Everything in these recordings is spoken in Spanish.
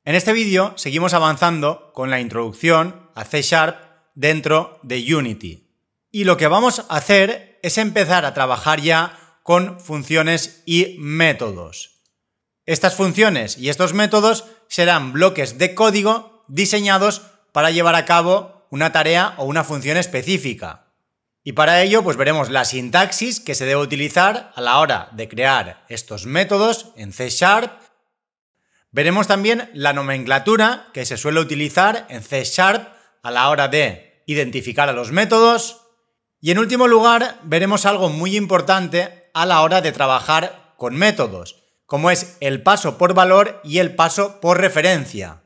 En este vídeo seguimos avanzando con la introducción a C# dentro de Unity. Y lo que vamos a hacer es empezar a trabajar ya con funciones y métodos. Estas funciones y estos métodos serán bloques de código diseñados para llevar a cabo una tarea o una función específica. Y para ello pues veremos la sintaxis que se debe utilizar a la hora de crear estos métodos en C#. Veremos también la nomenclatura que se suele utilizar en C# a la hora de identificar a los métodos. Y en último lugar, veremos algo muy importante a la hora de trabajar con métodos, como es el paso por valor y el paso por referencia.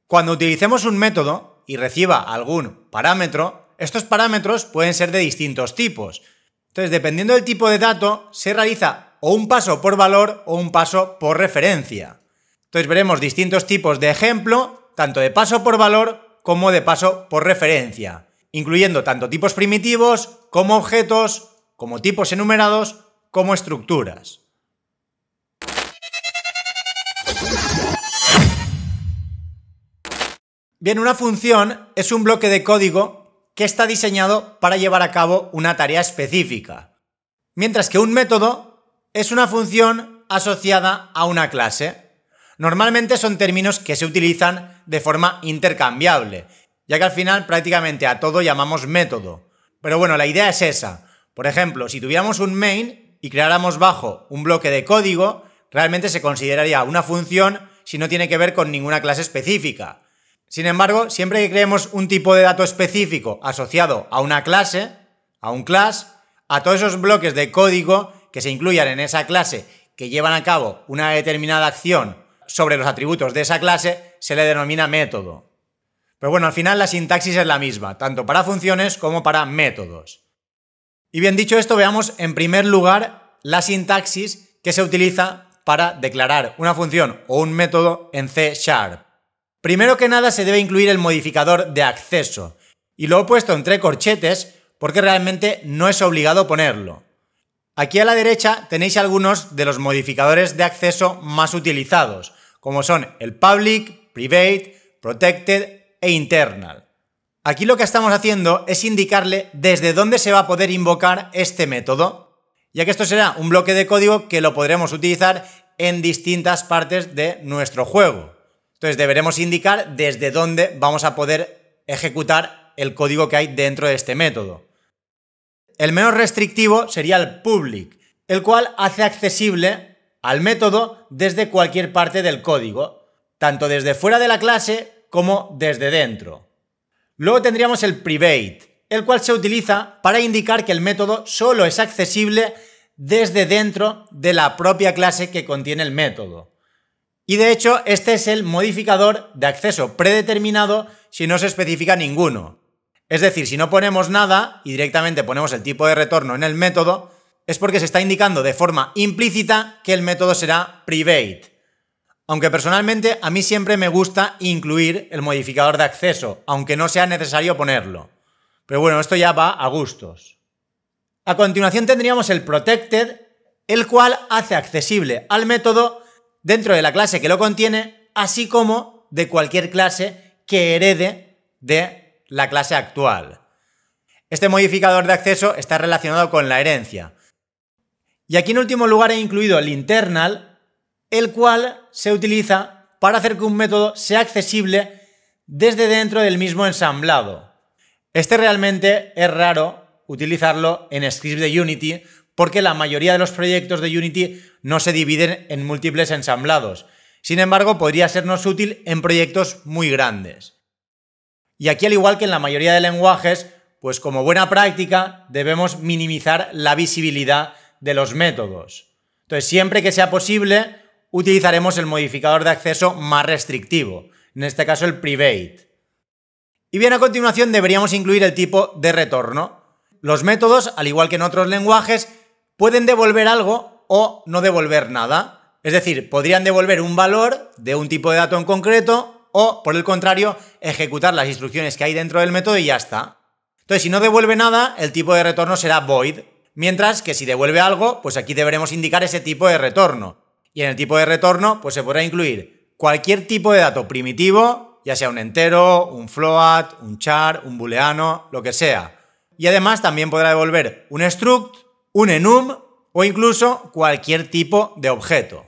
Cuando utilicemos un método y reciba algún parámetro, estos parámetros pueden ser de distintos tipos. Entonces, dependiendo del tipo de dato, se realiza o un paso por valor o un paso por referencia. Entonces veremos distintos tipos de ejemplo, tanto de paso por valor como de paso por referencia, incluyendo tanto tipos primitivos como objetos, como tipos enumerados, como estructuras. Bien, una función es un bloque de código que está diseñado para llevar a cabo una tarea específica, mientras que un método es una función asociada a una clase. Normalmente son términos que se utilizan de forma intercambiable, ya que al final prácticamente a todo llamamos método. Pero bueno, la idea es esa. Por ejemplo, si tuviéramos un main y creáramos bajo un bloque de código, realmente se consideraría una función si no tiene que ver con ninguna clase específica. Sin embargo, siempre que creemos un tipo de dato específico asociado a una clase, a un class, a todos esos bloques de código que se incluyan en esa clase que llevan a cabo una determinada acción sobre los atributos de esa clase, se le denomina método. Pero bueno, al final la sintaxis es la misma, tanto para funciones como para métodos. Y bien dicho esto, veamos en primer lugar la sintaxis que se utiliza para declarar una función o un método en C#. Primero que nada se debe incluir el modificador de acceso, y lo he puesto entre corchetes porque realmente no es obligado ponerlo. Aquí a la derecha tenéis algunos de los modificadores de acceso más utilizados, como son el public, private, protected e internal. Aquí lo que estamos haciendo es indicarle desde dónde se va a poder invocar este método, ya que esto será un bloque de código que lo podremos utilizar en distintas partes de nuestro juego. Entonces deberemos indicar desde dónde vamos a poder ejecutar el código que hay dentro de este método. El menos restrictivo sería el public, el cual hace accesible al método desde cualquier parte del código, tanto desde fuera de la clase como desde dentro. Luego tendríamos el private, el cual se utiliza para indicar que el método solo es accesible desde dentro de la propia clase que contiene el método. Y de hecho, este es el modificador de acceso predeterminado si no se especifica ninguno. Es decir, si no ponemos nada y directamente ponemos el tipo de retorno en el método, es porque se está indicando de forma implícita que el método será private. Aunque personalmente a mí siempre me gusta incluir el modificador de acceso, aunque no sea necesario ponerlo. Pero bueno, esto ya va a gustos. A continuación tendríamos el protected, el cual hace accesible al método dentro de la clase que lo contiene, así como de cualquier clase que herede de la clase actual. Este modificador de acceso está relacionado con la herencia. Y aquí en último lugar he incluido el internal, el cual se utiliza para hacer que un método sea accesible desde dentro del mismo ensamblado. Este realmente es raro utilizarlo en scripts de Unity porque la mayoría de los proyectos de Unity no se dividen en múltiples ensamblados. Sin embargo, podría sernos útil en proyectos muy grandes. Y aquí, al igual que en la mayoría de lenguajes, pues como buena práctica debemos minimizar la visibilidad de los métodos. Entonces, siempre que sea posible, utilizaremos el modificador de acceso más restrictivo, en este caso el private. Y bien, a continuación deberíamos incluir el tipo de retorno. Los métodos, al igual que en otros lenguajes, pueden devolver algo o no devolver nada. Es decir, podrían devolver un valor de un tipo de dato en concreto o, por el contrario, ejecutar las instrucciones que hay dentro del método y ya está. Entonces, si no devuelve nada, el tipo de retorno será void. Mientras que si devuelve algo, pues aquí deberemos indicar ese tipo de retorno. Y en el tipo de retorno, pues se podrá incluir cualquier tipo de dato primitivo, ya sea un entero, un float, un char, un booleano, lo que sea. Y además también podrá devolver un struct, un enum o incluso cualquier tipo de objeto.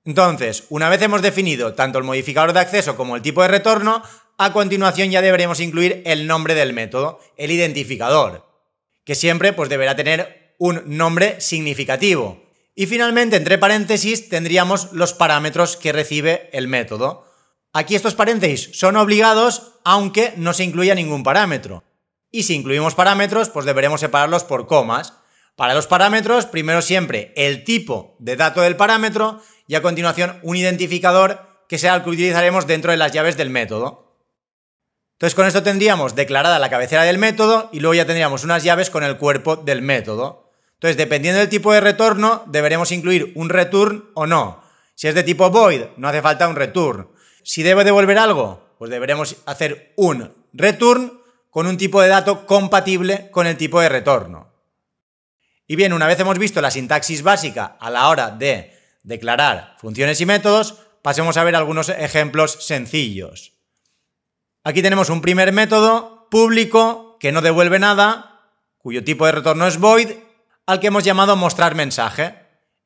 Entonces, una vez hemos definido tanto el modificador de acceso como el tipo de retorno, a continuación ya deberemos incluir el nombre del método, el identificador, que siempre pues, deberá tener un nombre significativo. Y finalmente, entre paréntesis, tendríamos los parámetros que recibe el método. Aquí estos paréntesis son obligados, aunque no se incluya ningún parámetro. Y si incluimos parámetros, pues deberemos separarlos por comas. Para los parámetros, primero siempre el tipo de dato del parámetro y a continuación un identificador que sea el que utilizaremos dentro de las llaves del método. Entonces con esto tendríamos declarada la cabecera del método y luego ya tendríamos unas llaves con el cuerpo del método. Entonces dependiendo del tipo de retorno deberemos incluir un return o no. Si es de tipo void no hace falta un return. Si debe devolver algo, pues deberemos hacer un return con un tipo de dato compatible con el tipo de retorno. Y bien, una vez hemos visto la sintaxis básica a la hora de declarar funciones y métodos, pasemos a ver algunos ejemplos sencillos. Aquí tenemos un primer método público que no devuelve nada, cuyo tipo de retorno es void, al que hemos llamado mostrar mensaje,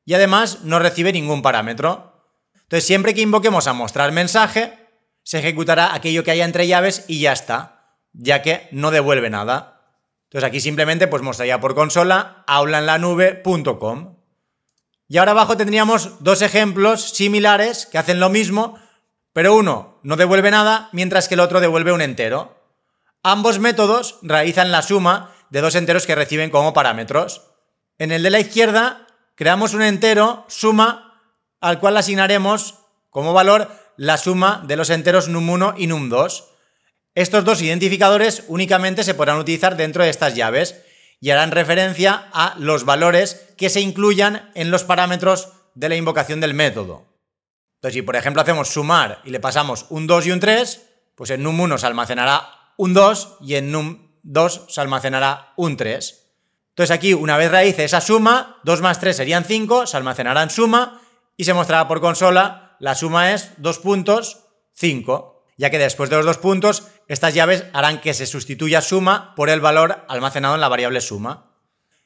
y además no recibe ningún parámetro. Entonces, siempre que invoquemos a mostrar mensaje, se ejecutará aquello que haya entre llaves y ya está, ya que no devuelve nada. Entonces aquí simplemente pues mostraría por consola aulaenlanube.com. Y ahora abajo tendríamos dos ejemplos similares que hacen lo mismo, pero uno no devuelve nada, mientras que el otro devuelve un entero. Ambos métodos realizan la suma de dos enteros que reciben como parámetros. En el de la izquierda creamos un entero suma al cual asignaremos como valor la suma de los enteros num1 y num2. Estos dos identificadores únicamente se podrán utilizar dentro de estas llaves y harán referencia a los valores que se incluyan en los parámetros de la invocación del método. Entonces, si por ejemplo hacemos sumar y le pasamos un 2 y un 3, pues en num1 se almacenará un 2 y en num2 se almacenará un 3. Entonces aquí, una vez realice esa suma, 2 más 3 serían 5, se almacenará en suma y se mostrará por consola, la suma es 2 puntos, 5. Ya que después de los 2 puntos, estas llaves harán que se sustituya suma por el valor almacenado en la variable suma.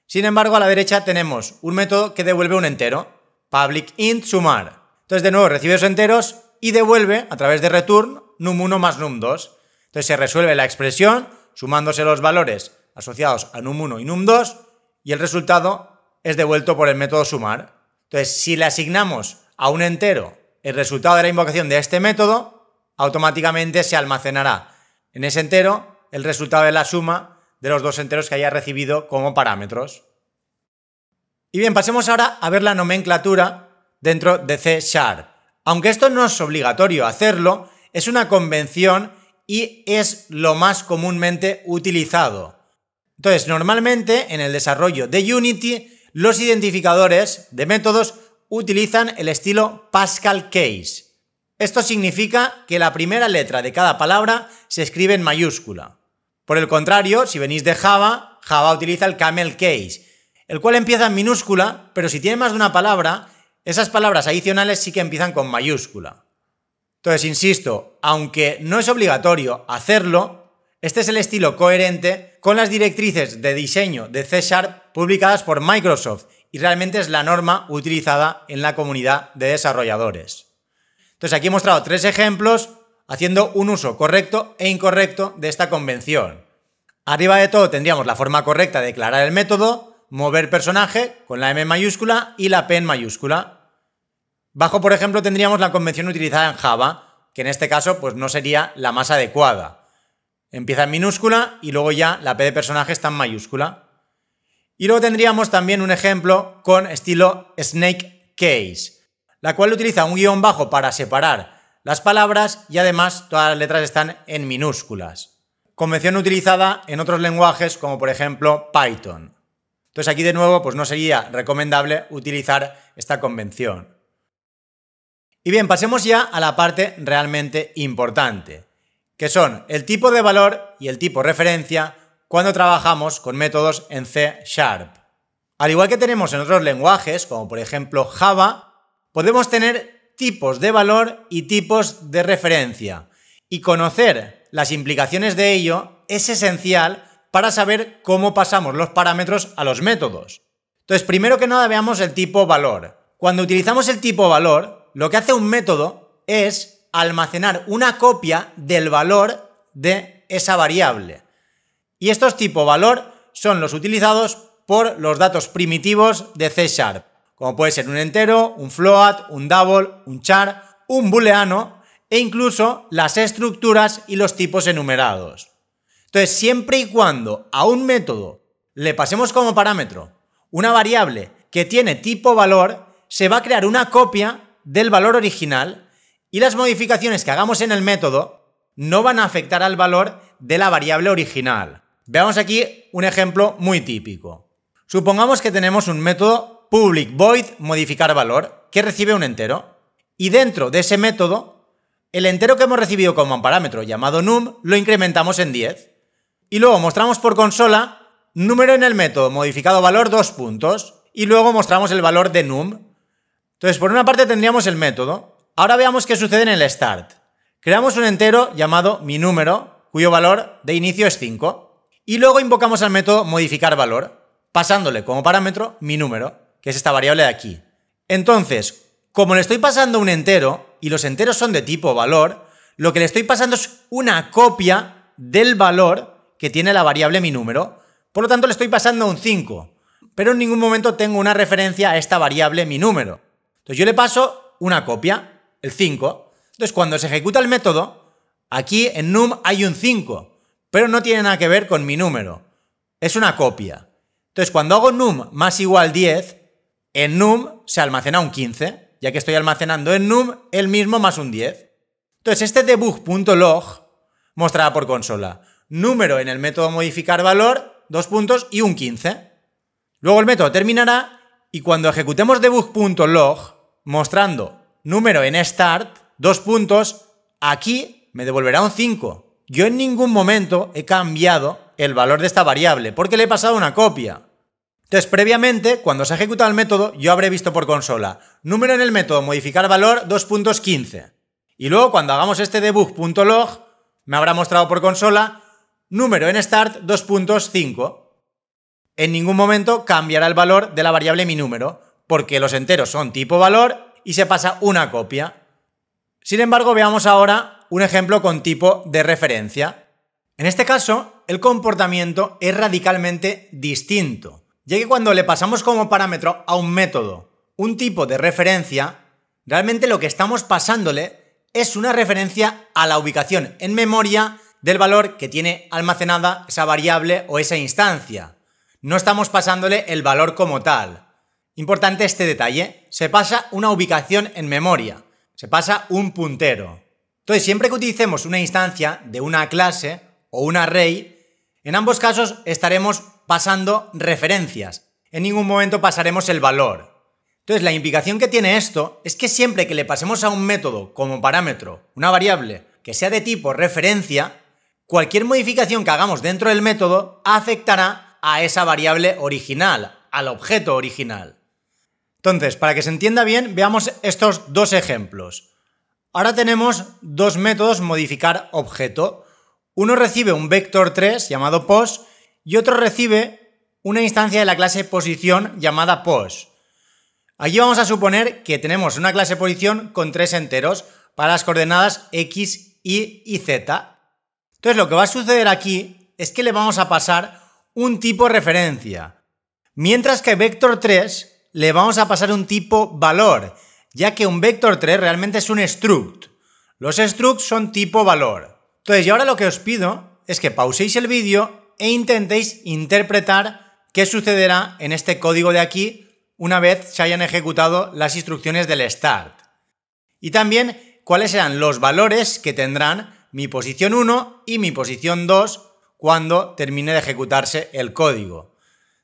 Sin embargo, a la derecha tenemos un método que devuelve un entero, public int sumar. Entonces, de nuevo, recibe esos enteros y devuelve, a través de return, num1 más num2. Entonces, se resuelve la expresión sumándose los valores asociados a num1 y num2 y el resultado es devuelto por el método sumar. Entonces, si le asignamos a un entero el resultado de la invocación de este método, automáticamente se almacenará en ese entero el resultado de la suma de los dos enteros que haya recibido como parámetros. Y bien, pasemos ahora a ver la nomenclatura dentro de C#. Aunque esto no es obligatorio hacerlo, es una convención y es lo más comúnmente utilizado. Entonces, normalmente en el desarrollo de Unity, los identificadores de métodos utilizan el estilo Pascal Case. Esto significa que la primera letra de cada palabra se escribe en mayúscula. Por el contrario, si venís de Java, Java utiliza el Camel Case, el cual empieza en minúscula, pero si tiene más de una palabra, esas palabras adicionales sí que empiezan con mayúscula. Entonces, insisto, aunque no es obligatorio hacerlo, este es el estilo coherente con las directrices de diseño de C# publicadas por Microsoft y realmente es la norma utilizada en la comunidad de desarrolladores. Entonces aquí he mostrado 3 ejemplos haciendo un uso correcto e incorrecto de esta convención. Arriba de todo tendríamos la forma correcta de declarar el método, mover personaje con la M mayúscula y la P en mayúscula. Bajo, por ejemplo, tendríamos la convención utilizada en Java, que en este caso pues no sería la más adecuada. Empieza en minúscula y luego ya la P de personaje está en mayúscula. Y luego tendríamos también un ejemplo con estilo Snake Case, la cual utiliza un guión bajo para separar las palabras y además todas las letras están en minúsculas. Convención utilizada en otros lenguajes como por ejemplo Python. Entonces aquí de nuevo pues no sería recomendable utilizar esta convención. Y bien, pasemos ya a la parte realmente importante, que son el tipo de valor y el tipo referencia cuando trabajamos con métodos en C#. Al igual que tenemos en otros lenguajes, como por ejemplo Java, podemos tener tipos de valor y tipos de referencia. Y conocer las implicaciones de ello es esencial para saber cómo pasamos los parámetros a los métodos. Entonces, primero que nada veamos el tipo valor. Cuando utilizamos el tipo valor, lo que hace un método es almacenar una copia del valor de esa variable. Y estos tipo valor son los utilizados por los datos primitivos de C#, como puede ser un entero, un float, un double, un char, un booleano e incluso las estructuras y los tipos enumerados. Entonces, siempre y cuando a un método le pasemos como parámetro una variable que tiene tipo valor, se va a crear una copia del valor original y las modificaciones que hagamos en el método no van a afectar al valor de la variable original. Veamos aquí un ejemplo muy típico. Supongamos que tenemos un método public void modificar valor que recibe un entero y dentro de ese método el entero que hemos recibido como parámetro llamado num lo incrementamos en 10 y luego mostramos por consola número en el método modificado valor 2 puntos y luego mostramos el valor de num. Entonces, por una parte tendríamos el método. Ahora veamos qué sucede en el start. Creamos un entero llamado mi número, cuyo valor de inicio es 5. Y luego invocamos al método modificar valor, pasándole como parámetro mi número, que es esta variable de aquí. Entonces, como le estoy pasando un entero, y los enteros son de tipo valor, lo que le estoy pasando es una copia del valor que tiene la variable mi número. Por lo tanto, le estoy pasando un 5. Pero en ningún momento tengo una referencia a esta variable mi número. Entonces yo le paso una copia, el 5. Entonces cuando se ejecuta el método, aquí en num hay un 5, pero no tiene nada que ver con mi número. Es una copia. Entonces cuando hago num más igual 10, en num se almacena un 15, ya que estoy almacenando en num el mismo más un 10. Entonces este debug.log mostrará por consola número en el método modificar valor, 2 puntos y un 15. Luego el método terminará y cuando ejecutemos debug.log mostrando número en start, 2 puntos, aquí me devolverá un 5. Yo en ningún momento he cambiado el valor de esta variable porque le he pasado una copia. Entonces, previamente, cuando se ha ejecutado el método, yo habré visto por consola número en el método modificar valor, 2 puntos 15. Y luego cuando hagamos este debug.log me habrá mostrado por consola número en start, 2 puntos 5. En ningún momento cambiará el valor de la variable mi número, porque los enteros son tipo valor y se pasa una copia. Sin embargo, veamos ahora un ejemplo con tipo de referencia. En este caso, el comportamiento es radicalmente distinto, ya que cuando le pasamos como parámetro a un método un tipo de referencia, realmente lo que estamos pasándole es una referencia a la ubicación en memoria del valor que tiene almacenada esa variable o esa instancia. No estamos pasándole el valor como tal. Importante este detalle, se pasa una ubicación en memoria, se pasa un puntero. Entonces, siempre que utilicemos una instancia de una clase o un array, en ambos casos estaremos pasando referencias. En ningún momento pasaremos el valor. Entonces, la implicación que tiene esto es que siempre que le pasemos a un método como parámetro una variable que sea de tipo referencia, cualquier modificación que hagamos dentro del método afectará a esa variable original, al objeto original. Entonces, para que se entienda bien, veamos estos dos ejemplos. Ahora tenemos dos métodos modificar objeto. Uno recibe un vector 3 llamado pos y otro recibe una instancia de la clase posición llamada pos. Aquí vamos a suponer que tenemos una clase posición con 3 enteros para las coordenadas x, y z. Entonces lo que va a suceder aquí es que le vamos a pasar un tipo referencia, mientras que vector 3 le vamos a pasar un tipo valor, ya que un vector 3 realmente es un struct. Los structs son tipo valor. Entonces, y ahora lo que os pido es que pauséis el vídeo e intentéis interpretar qué sucederá en este código de aquí una vez se hayan ejecutado las instrucciones del start. Y también cuáles serán los valores que tendrán mi posición 1 y mi posición 2 cuando termine de ejecutarse el código.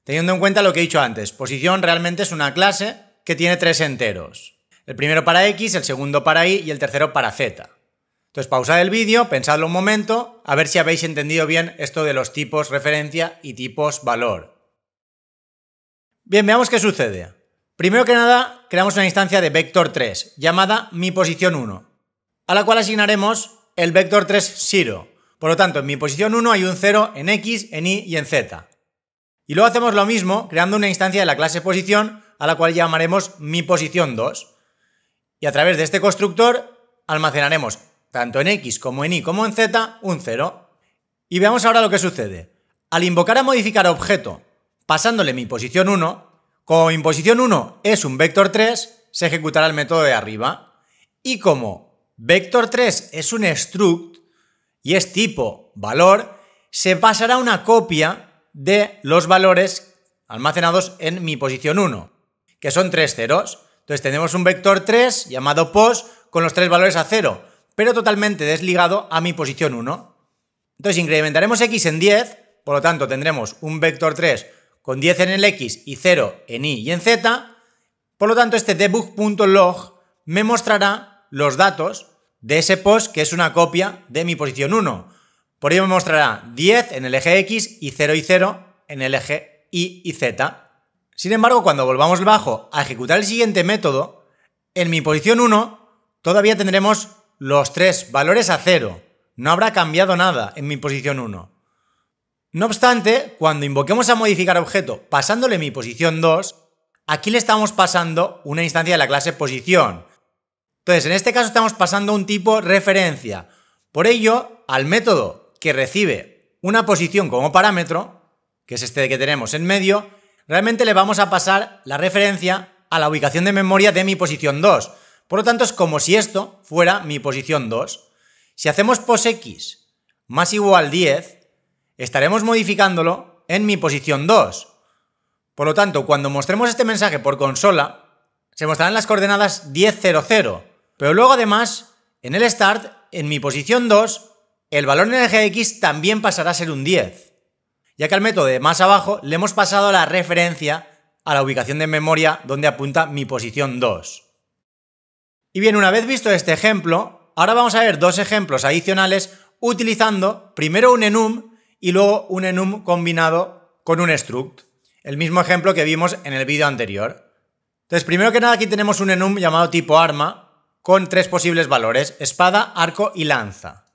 Teniendo en cuenta lo que he dicho antes, posición realmente es una clase que tiene 3 enteros. El primero para x, el segundo para y y el tercero para z. Entonces pausad el vídeo, pensadlo un momento, a ver si habéis entendido bien esto de los tipos referencia y tipos valor. Bien, veamos qué sucede. Primero que nada, creamos una instancia de vector3 llamada miPosición1, a la cual asignaremos el vector3 0. Por lo tanto, en miPosición1 hay un 0 en X, en Y y en Z. Y luego hacemos lo mismo creando una instancia de la clase posición a la cual llamaremos miPosición2. Y a través de este constructor almacenaremos tanto en X como en Y como en Z un 0. Y veamos ahora lo que sucede. Al invocar a modificar objeto pasándole miPosición1, como miPosición1 es un vector3, se ejecutará el método de arriba. Y como vector3 es un struct y es tipo valor, se pasará una copia de los valores almacenados en miPosición1, que son 3 ceros. Entonces tenemos un vector3 llamado pos con los 3 valores a 0, pero totalmente desligado a miPosición1. Entonces incrementaremos X en 10, por lo tanto tendremos un vector3 con 10 en el X y 0 en Y y en Z. Por lo tanto, este debug.log me mostrará los datos de ese pos que es una copia de miPosición1. Por ello me mostrará 10 en el eje X y 0 en el eje Y y Z. Sin embargo, cuando volvamos abajo a ejecutar el siguiente método, en miPosición1 todavía tendremos los 3 valores a 0. No habrá cambiado nada en miPosición1. No obstante, cuando invoquemos a modificar objeto pasándole miPosición2, aquí le estamos pasando una instancia de la clase posición. Entonces, en este caso estamos pasando un tipo referencia. Por ello, al método que recibe una posición como parámetro, que es este que tenemos en medio, realmente le vamos a pasar la referencia a la ubicación de memoria de miPosición2. Por lo tanto, es como si esto fuera miPosición2. Si hacemos posx más igual 10, estaremos modificándolo en miPosición2. Por lo tanto, cuando mostremos este mensaje por consola, se mostrarán las coordenadas 10, 0, 0. Pero luego, además, en el start, en miPosición2, el valor en el eje X también pasará a ser un 10, ya que al método de más abajo le hemos pasado la referencia a la ubicación de memoria donde apunta miPosición2. Y bien, una vez visto este ejemplo, ahora vamos a ver dos ejemplos adicionales utilizando primero un enum y luego un enum combinado con un struct. El mismo ejemplo que vimos en el vídeo anterior. Entonces, primero que nada, aquí tenemos un enum llamado tipo arma con 3 posibles valores: espada, arco y lanza.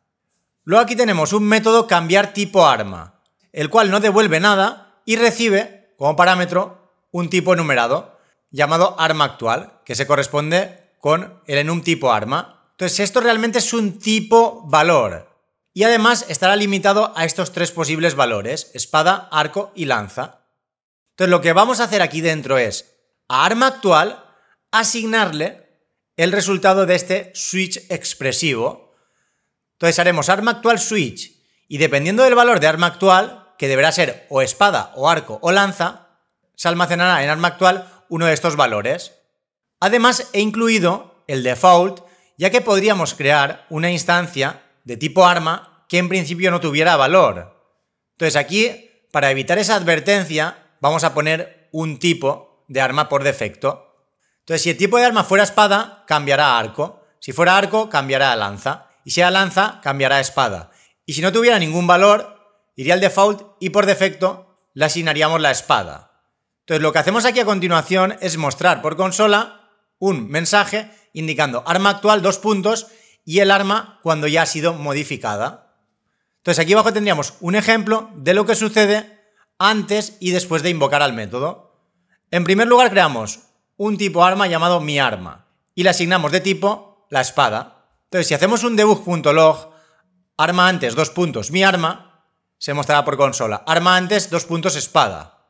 Luego aquí tenemos un método cambiar tipo arma, el cual no devuelve nada y recibe como parámetro un tipo enumerado llamado arma actual, que se corresponde con el enum tipo arma. Entonces, esto realmente es un tipo valor. Y además estará limitado a estos 3 posibles valores: espada, arco y lanza. Entonces lo que vamos a hacer aquí dentro es, a arma actual, asignarle el resultado de este switch expresivo. Entonces haremos arma actual switch y dependiendo del valor de arma actual, que deberá ser o espada o arco o lanza, se almacenará en arma actual uno de estos valores. Además he incluido el default, ya que podríamos crear una instancia de tipo arma que en principio no tuviera valor. Entonces aquí, para evitar esa advertencia, vamos a poner un tipo de arma por defecto. Entonces, si el tipo de arma fuera espada, cambiará a arco. Si fuera arco, cambiará a lanza. Y si era lanza, cambiará a espada. Y si no tuviera ningún valor, iría al default y por defecto le asignaríamos la espada. Entonces, lo que hacemos aquí a continuación es mostrar por consola un mensaje indicando arma actual, 2 puntos, y el arma cuando ya ha sido modificada. Entonces aquí abajo tendríamos un ejemplo de lo que sucede antes y después de invocar al método. En primer lugar creamos un tipo arma llamado miArma y le asignamos de tipo la espada. Entonces si hacemos un debug.log arma antes 2 puntos miArma, se mostrará por consola arma antes 2 puntos espada.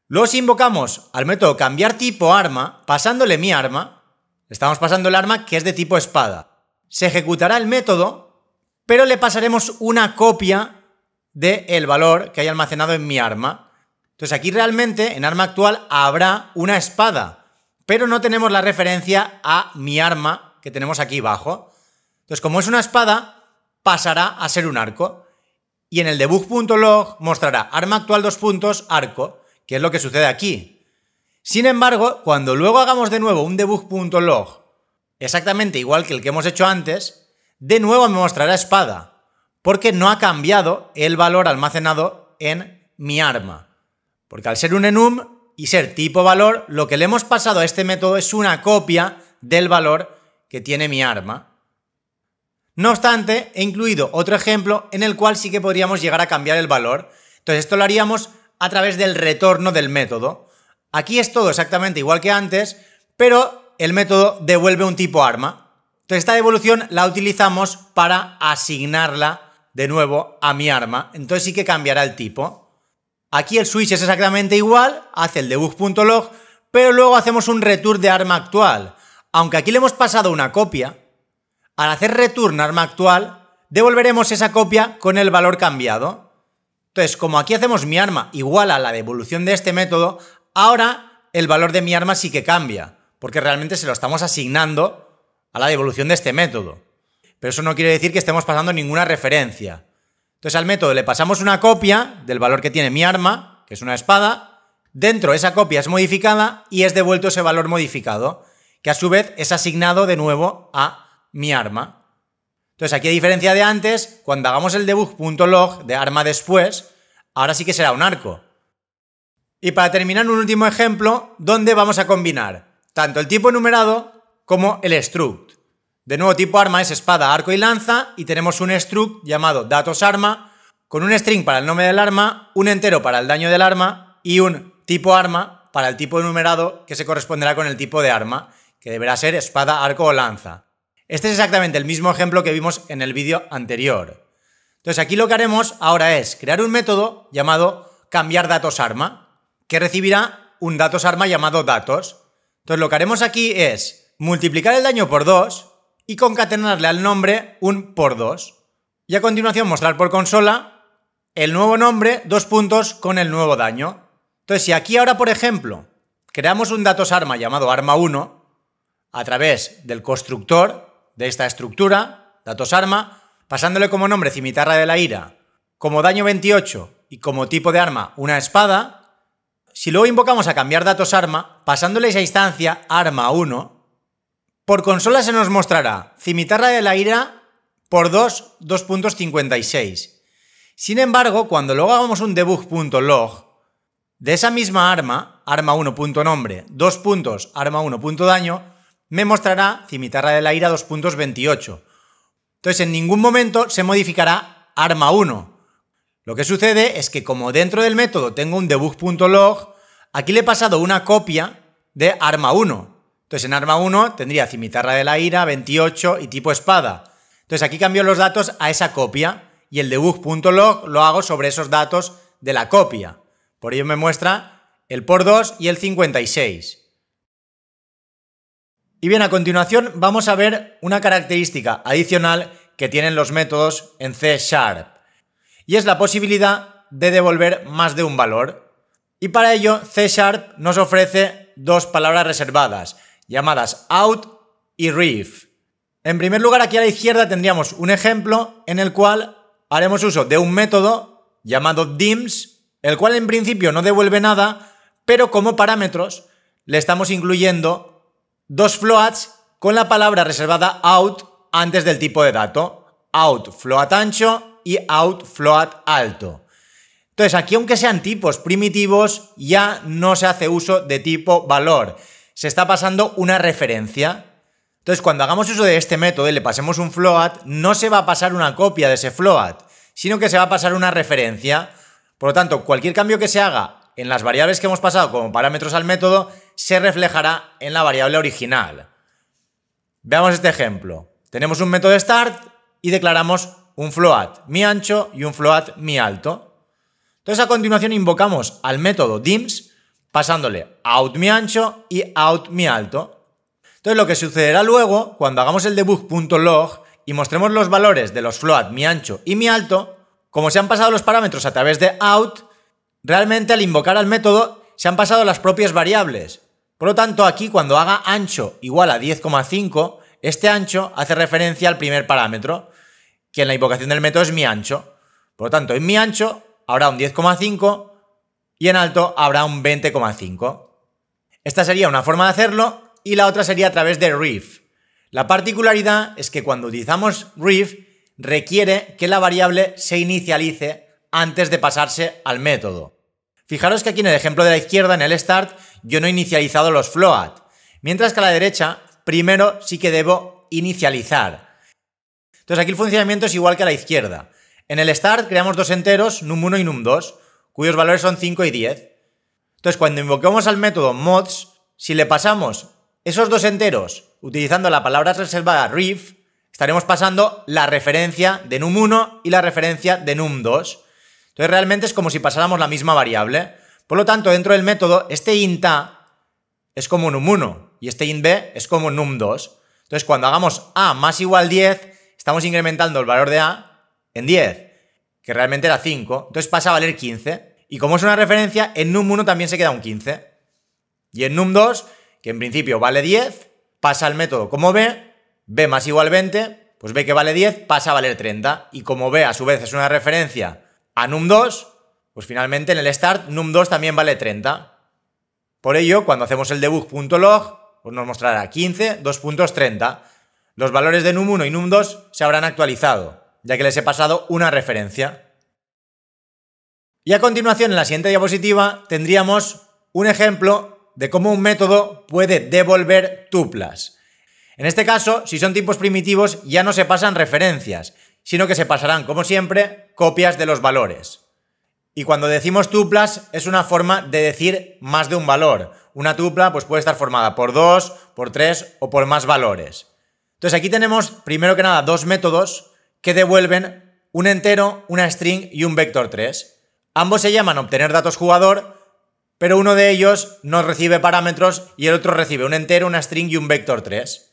Luego si invocamos al método cambiar tipo arma pasándole miArma, le estamos pasando el arma que es de tipo espada. Se ejecutará el método, pero le pasaremos una copia del valor que hay almacenado en mi arma. Entonces aquí realmente en arma actual habrá una espada, pero no tenemos la referencia a mi arma que tenemos aquí abajo. Entonces como es una espada, pasará a ser un arco. Y en el debug.log mostrará arma actual 2 puntos arco, que es lo que sucede aquí. Sin embargo, cuando luego hagamos de nuevo un debug.log exactamente igual que el que hemos hecho antes, de nuevo me mostrará espada, porque no ha cambiado el valor almacenado en mi arma. Porque al ser un enum y ser tipo valor, lo que le hemos pasado a este método es una copia del valor que tiene mi arma. No obstante, he incluido otro ejemplo en el cual sí que podríamos llegar a cambiar el valor. Entonces esto lo haríamos a través del retorno del método. Aquí es todo exactamente igual que antes, pero el método devuelve un tipo arma. Entonces esta devolución la utilizamos para asignarla de nuevo a mi arma. Entonces sí que cambiará el tipo. Aquí el switch es exactamente igual, hace el debug.log, pero luego hacemos un return de arma actual. Aunque aquí le hemos pasado una copia, al hacer return arma actual, devolveremos esa copia con el valor cambiado. Entonces, como aquí hacemos mi arma igual a la devolución de este método, ahora el valor de mi arma sí que cambia, porque realmente se lo estamos asignando a la devolución de este método. Pero eso no quiere decir que estemos pasando ninguna referencia. Entonces al método le pasamos una copia del valor que tiene mi arma, que es una espada. Dentro esa copia es modificada y es devuelto ese valor modificado, que a su vez es asignado de nuevo a mi arma. Entonces aquí, a diferencia de antes, cuando hagamos el debug.log de arma después, ahora sí que será un arco. Y para terminar, un último ejemplo donde vamos a combinar tanto el tipo enumerado como el struct. De nuevo, tipo arma es espada, arco y lanza, y tenemos un struct llamado datos arma con un string para el nombre del arma, un entero para el daño del arma y un tipo arma para el tipo enumerado que se corresponderá con el tipo de arma, que deberá ser espada, arco o lanza. Este es exactamente el mismo ejemplo que vimos en el vídeo anterior. Entonces aquí lo que haremos ahora es crear un método llamado cambiar datos arma, que recibirá un datos arma llamado datos. Entonces lo que haremos aquí es multiplicar el daño por 2 y concatenarle al nombre un por 2. Y a continuación mostrar por consola el nuevo nombre, dos puntos, con el nuevo daño. Entonces si aquí ahora, por ejemplo, creamos un datos arma llamado arma1 a través del constructor de esta estructura, datos arma, pasándole como nombre cimitarra de la ira, como daño 28 y como tipo de arma una espada, si luego invocamos a cambiar datos arma, pasándole esa instancia arma1, por consola se nos mostrará cimitarra de la ira por 2, 2.56. Sin embargo, cuando luego hagamos un debug.log de esa misma arma, arma1.nombre, 2 puntos, arma1.daño, me mostrará cimitarra de la ira 2.28. Entonces en ningún momento se modificará arma1. Lo que sucede es que como dentro del método tengo un debug.log, aquí le he pasado una copia de arma1. Entonces en arma1 tendría cimitarra de la ira, 28 y tipo espada. Entonces aquí cambio los datos a esa copia y el debug.log lo hago sobre esos datos de la copia. Por ello me muestra el por 2 y el 56. Y bien, a continuación vamos a ver una característica adicional que tienen los métodos en C#. Y es la posibilidad de devolver más de un valor. Y para ello C# nos ofrece dos palabras reservadas, llamadas out y ref. En primer lugar, aquí a la izquierda tendríamos un ejemplo en el cual haremos uso de un método llamado dims, el cual en principio no devuelve nada, pero como parámetros le estamos incluyendo dos floats con la palabra reservada out antes del tipo de dato, out float ancho y out float alto. Entonces aquí, aunque sean tipos primitivos, ya no se hace uso de tipo valor, se está pasando una referencia. Entonces cuando hagamos uso de este método y le pasemos un float, no se va a pasar una copia de ese float, sino que se va a pasar una referencia. Por lo tanto, cualquier cambio que se haga en las variables que hemos pasado como parámetros al método se reflejará en la variable original. Veamos este ejemplo. Tenemos un método start y declaramos un float mi ancho y un float mi alto. Entonces a continuación invocamos al método dims pasándole out mi ancho y out mi alto. Entonces lo que sucederá luego cuando hagamos el debug.log y mostremos los valores de los float mi ancho y mi alto, como se han pasado los parámetros a través de out, realmente al invocar al método se han pasado las propias variables. Por lo tanto, aquí cuando haga ancho igual a 10,5, este ancho hace referencia al primer parámetro, que en la invocación del método es mi ancho. Por lo tanto, en mi ancho habrá un 10,5 y en alto habrá un 20,5. Esta sería una forma de hacerlo y la otra sería a través de ref. La particularidad es que cuando utilizamos ref requiere que la variable se inicialice antes de pasarse al método. Fijaros que aquí en el ejemplo de la izquierda, en el start, yo no he inicializado los float, mientras que a la derecha, primero sí que debo inicializar. Entonces aquí el funcionamiento es igual que a la izquierda. En el start creamos dos enteros, num1 y num2, cuyos valores son 5 y 10. Entonces cuando invoquemos al método mods, si le pasamos esos dos enteros utilizando la palabra reservada ref, estaremos pasando la referencia de num1 y la referencia de num2. Entonces realmente es como si pasáramos la misma variable. Por lo tanto, dentro del método, este int a es como num1 y este int b es como num2. Entonces cuando hagamos a más igual 10, estamos incrementando el valor de a en 10, que realmente era 5. Entonces pasa a valer 15. Y como es una referencia, en num1 también se queda un 15. Y en num2, que en principio vale 10, pasa al método como b más igual 20, pues b que vale 10 pasa a valer 30. Y como b a su vez es una referencia a num2, pues finalmente en el start num2 también vale 30. Por ello, cuando hacemos el debug.log, pues nos mostrará 15, 2 puntos 30. Los valores de num1 y num2 se habrán actualizado, ya que les he pasado una referencia. Y a continuación, en la siguiente diapositiva, tendríamos un ejemplo de cómo un método puede devolver tuplas. En este caso, si son tipos primitivos, ya no se pasan referencias, sino que se pasarán, como siempre, copias de los valores. Y cuando decimos tuplas, es una forma de decir más de un valor. Una tupla pues, puede estar formada por 2, por 3 o por más valores. Entonces aquí tenemos, primero que nada, dos métodos que devuelven un entero, una string y un vector 3. Ambos se llaman obtener datos jugador, pero uno de ellos nos recibe parámetros y el otro recibe un entero, una string y un vector 3.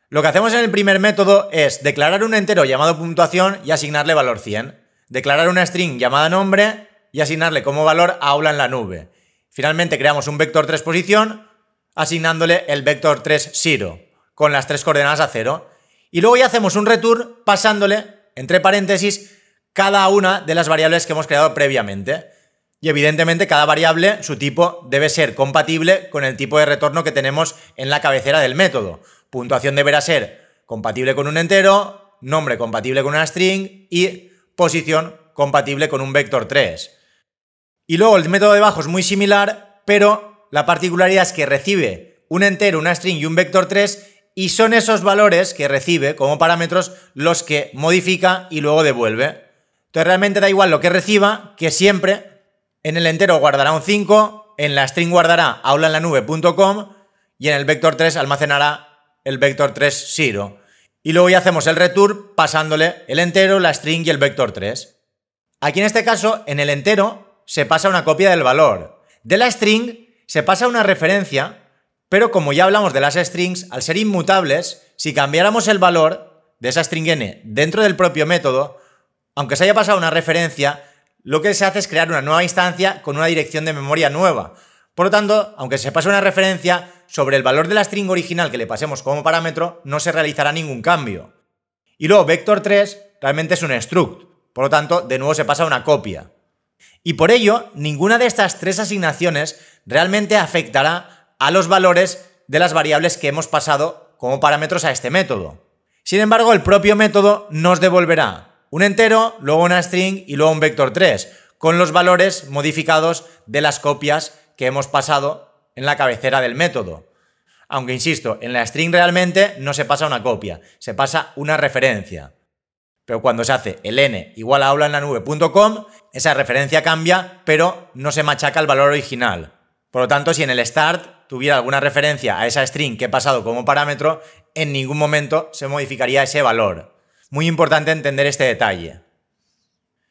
Lo que hacemos en el primer método es declarar un entero llamado puntuación y asignarle valor 100. Declarar una string llamada nombre y asignarle como valor aula en la nube. Finalmente creamos un vector 3 posición asignándole el vector 3 0 con las tres coordenadas a 0. Y luego ya hacemos un return pasándole, entre paréntesis, cada una de las variables que hemos creado previamente. Y evidentemente cada variable, su tipo, debe ser compatible con el tipo de retorno que tenemos en la cabecera del método. Puntuación deberá ser compatible con un entero, nombre compatible con una string y posición compatible con un vector 3. Y luego el método de abajo es muy similar, pero la particularidad es que recibe un entero, una string y un vector 3 y son esos valores que recibe como parámetros los que modifica y luego devuelve. Entonces realmente da igual lo que reciba, que siempre en el entero guardará un 5, en la string guardará aulaenlanube.com y en el vector 3 almacenará el vector 3 0. Y luego ya hacemos el return pasándole el entero, la string y el vector 3. Aquí en este caso, en el entero se pasa una copia del valor. De la string se pasa una referencia, pero como ya hablamos de las strings, al ser inmutables, si cambiáramos el valor de esa string n dentro del propio método, aunque se haya pasado una referencia, lo que se hace es crear una nueva instancia con una dirección de memoria nueva. Por lo tanto, aunque se pase una referencia, sobre el valor de la string original que le pasemos como parámetro, no se realizará ningún cambio. Y luego vector 3 realmente es un struct, por lo tanto, de nuevo se pasa una copia. Y por ello, ninguna de estas tres asignaciones realmente afectará a los valores de las variables que hemos pasado como parámetros a este método. Sin embargo, el propio método nos devolverá un entero, luego una string y luego un vector 3, con los valores modificados de las copias que hemos pasado en la cabecera del método. Aunque insisto, en la string realmente no se pasa una copia, se pasa una referencia. Pero cuando se hace el n igual a aulaenlanube.com, esa referencia cambia, pero no se machaca el valor original. Por lo tanto, si en el start tuviera alguna referencia a esa string que he pasado como parámetro, en ningún momento se modificaría ese valor. Muy importante entender este detalle.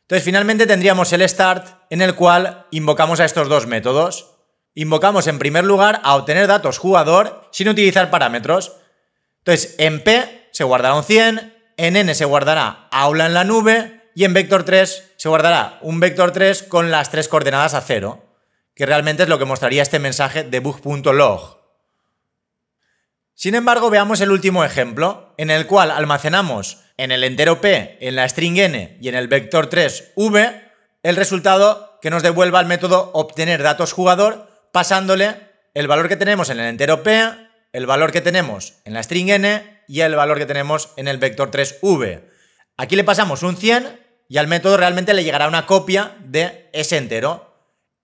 Entonces, finalmente tendríamos el start en el cual invocamos a estos dos métodos. Invocamos en primer lugar a obtener datos jugador sin utilizar parámetros. Entonces, en P se guardará un 100, en N se guardará aula en la nube y en vector 3 se guardará un vector 3 con las tres coordenadas a 0, que realmente es lo que mostraría este mensaje debug.log. Sin embargo, veamos el último ejemplo, en el cual almacenamos en el entero P, en la string N y en el vector 3 V, el resultado que nos devuelva el método obtener datos jugador, pasándole el valor que tenemos en el entero P, el valor que tenemos en la string N y el valor que tenemos en el vector 3V. Aquí le pasamos un 100 y al método realmente le llegará una copia de ese entero.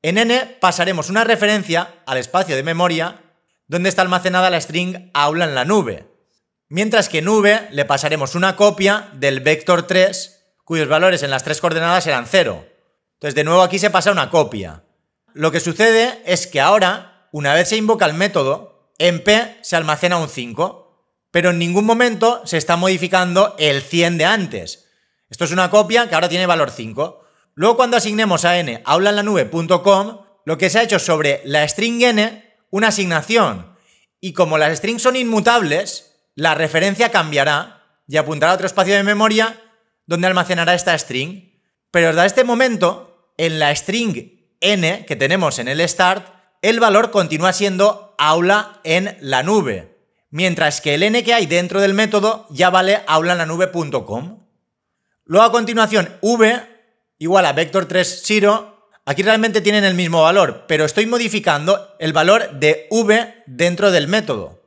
En n pasaremos una referencia al espacio de memoria donde está almacenada la string aula en la nube, mientras que en v le pasaremos una copia del vector 3 cuyos valores en las tres coordenadas eran 0. Entonces de nuevo aquí se pasa una copia. Lo que sucede es que ahora, una vez se invoca el método, en p se almacena un 5, pero en ningún momento se está modificando el 100 de antes. Esto es una copia que ahora tiene valor 5. Luego cuando asignemos a n aulaenlanube.com, lo que se ha hecho sobre la string n, una asignación. Y como las strings son inmutables, la referencia cambiará y apuntará a otro espacio de memoria donde almacenará esta string. Pero hasta este momento, en la string n que tenemos en el start, el valor continúa siendo aula en la nube, mientras que el n que hay dentro del método ya vale aulaenlanube.com. Luego a continuación v igual a vector3 0. Aquí realmente tienen el mismo valor, pero estoy modificando el valor de v dentro del método,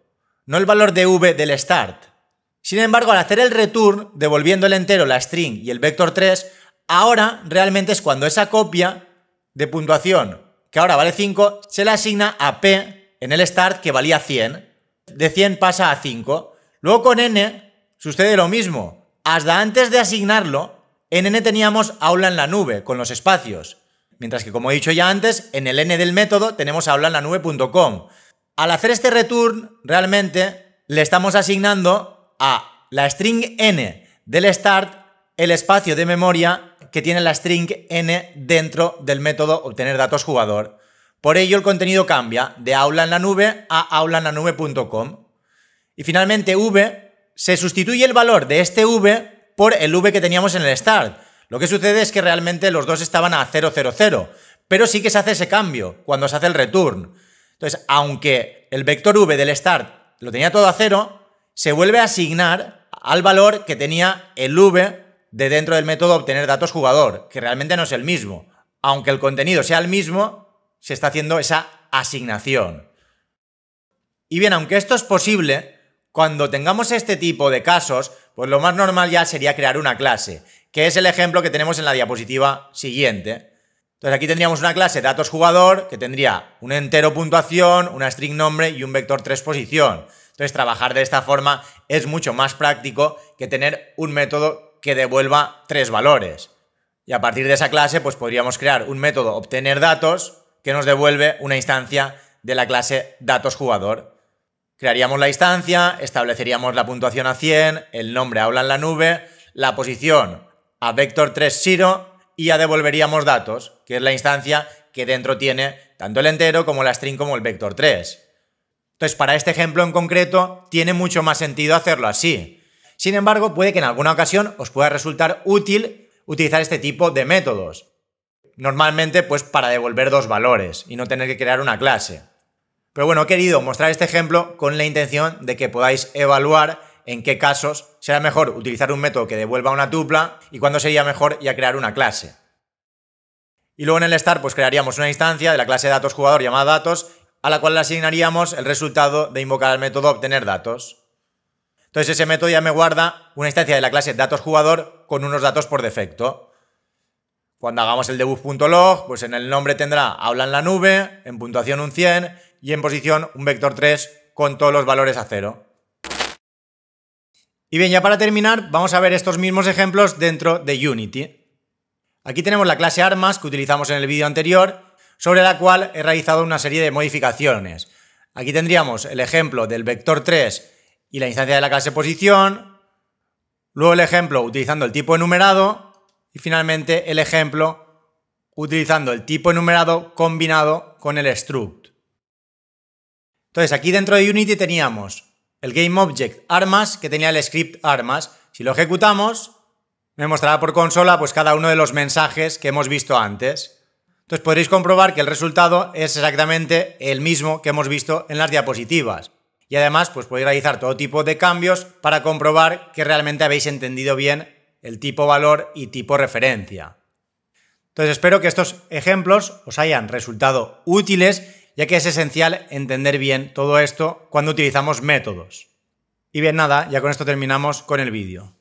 no el valor de v del start. Sin embargo, al hacer el return, devolviendo el entero, la string y el vector 3, ahora realmente es cuando esa copia de puntuación, que ahora vale 5, se le asigna a p en el start que valía 100. De 100 pasa a 5. Luego con n sucede lo mismo. Hasta antes de asignarlo, en n teníamos aula en la nube, con los espacios. Mientras que, como he dicho ya antes, en el n del método tenemos aulaenlanube.com. Al hacer este return, realmente le estamos asignando a la string n del start el espacio de memoria que tiene la string n dentro del método obtener datos jugador. Por ello el contenido cambia de aula en la nube a aulaenlanube.com. Y finalmente v, se sustituye el valor de este v por el v que teníamos en el start. Lo que sucede es que realmente los dos estaban a 0, 0, 0, pero sí que se hace ese cambio cuando se hace el return. Entonces, aunque el vector v del start lo tenía todo a 0, se vuelve a asignar al valor que tenía el v de dentro del método obtener datos jugador, que realmente no es el mismo. Aunque el contenido sea el mismo, se está haciendo esa asignación. Y bien, aunque esto es posible, cuando tengamos este tipo de casos, pues lo más normal ya sería crear una clase, que es el ejemplo que tenemos en la diapositiva siguiente. Entonces aquí tendríamos una clase datos jugador que tendría un entero puntuación, una string nombre y un vector 3 posición. Entonces trabajar de esta forma es mucho más práctico que tener un método que devuelva 3 valores. Y a partir de esa clase pues podríamos crear un método obtener datos que nos devuelve una instancia de la clase datos jugador. Crearíamos la instancia, estableceríamos la puntuación a 100, el nombre aula en la nube, la posición a vector3 0 y ya devolveríamos datos, que es la instancia que dentro tiene tanto el entero como la string como el vector 3. Entonces, para este ejemplo en concreto, tiene mucho más sentido hacerlo así. Sin embargo, puede que en alguna ocasión os pueda resultar útil utilizar este tipo de métodos. Normalmente, pues para devolver 2 valores y no tener que crear una clase. Pero bueno, he querido mostrar este ejemplo con la intención de que podáis evaluar en qué casos será mejor utilizar un método que devuelva una tupla y cuándo sería mejor ya crear una clase. Y luego en el start pues crearíamos una instancia de la clase datos jugador llamada datos a la cual le asignaríamos el resultado de invocar al método obtener datos. Entonces ese método ya me guarda una instancia de la clase datos jugador con unos datos por defecto. Cuando hagamos el debug.log, pues en el nombre tendrá aula en la nube, en puntuación un 100 y en posición un vector 3 con todos los valores a 0. Y bien, ya para terminar, vamos a ver estos mismos ejemplos dentro de Unity. Aquí tenemos la clase armas que utilizamos en el vídeo anterior, sobre la cual he realizado una serie de modificaciones. Aquí tendríamos el ejemplo del vector 3 y la instancia de la clase posición, luego el ejemplo utilizando el tipo enumerado y finalmente el ejemplo utilizando el tipo enumerado combinado con el struct. Entonces aquí dentro de Unity teníamos el GameObject armas que tenía el script armas. Si lo ejecutamos, me mostrará por consola pues cada uno de los mensajes que hemos visto antes. Entonces podréis comprobar que el resultado es exactamente el mismo que hemos visto en las diapositivas. Y además pues podéis realizar todo tipo de cambios para comprobar que realmente habéis entendido bien el tipo valor y tipo referencia. Entonces espero que estos ejemplos os hayan resultado útiles, ya que es esencial entender bien todo esto cuando utilizamos métodos. Y bien, nada, ya con esto terminamos con el vídeo.